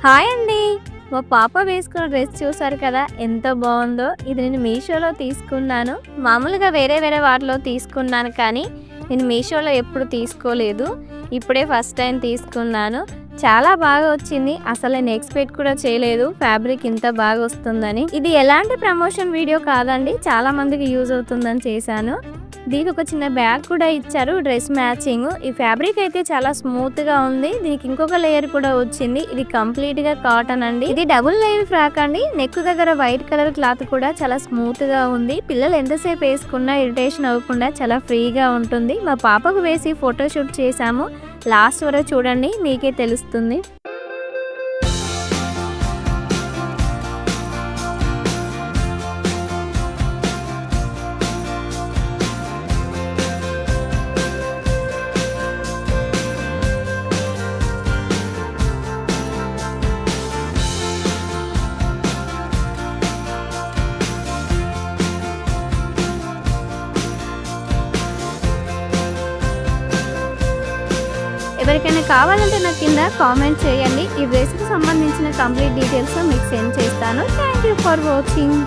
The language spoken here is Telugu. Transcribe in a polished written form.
హాయ్ అండి. మా పాప వేసుకున్న డ్రెస్ చూసారు కదా! ఎంత బావుందో. ఇది నేను మీషోలో తీసుకున్నాను. మామూలుగా వేరే వాటిలో తీసుకున్నాను కానీ, నేను మీషోలో ఎప్పుడు తీసుకోలేదు. ఇప్పుడే ఫస్ట్ టైం తీసుకున్నాను. చాలా బాగా వచ్చింది. అసలు నేను ఎక్స్‌పెక్ట్ కూడా చేయలేదు ఫ్యాబ్రిక్ ఇంత బాగా వస్తుందని. ఇది ఎలాంటి ప్రమోషన్ వీడియో కాదండి. చాలా మందికి యూజ్ అవుతుందని చేశాను. దీనికి ఒక చిన్న బ్యాగ్ కూడా ఇచ్చారు. Dress matching. ఈ ఫ్యాబ్రిక్ అయితే చాలా స్మూత్ గా ఉంది. దీనికి ఇంకొక లేయర్ కూడా వచ్చింది. ఇది కంప్లీట్ గా కాటన్ అండి. ఇది డబుల్ లేయర్ ఫ్రాక్ అండి. నెక్ దగ్గర వైట్ కలర్ క్లాత్ కూడా చాలా స్మూత్ గా ఉంది. పిల్లలు ఎంతసేపు వేసుకున్నా ఇరిటేషన్ అవ్వకుండా చాలా ఫ్రీగా ఉంటుంది. మా పాపకు వేసి ఫోటోషూట్ చేశాము. లాస్ట్ వరకు చూడండి, మీకే తెలుస్తుంది. ఎవరికైనా కావాలంటే నాకు కింద కామెంట్ చేయండి. ఈ డ్రెస్కి సంబంధించిన కంప్లీట్ డీటెయిల్స్ మీకు సెండ్ చేస్తాను. Thank you for watching.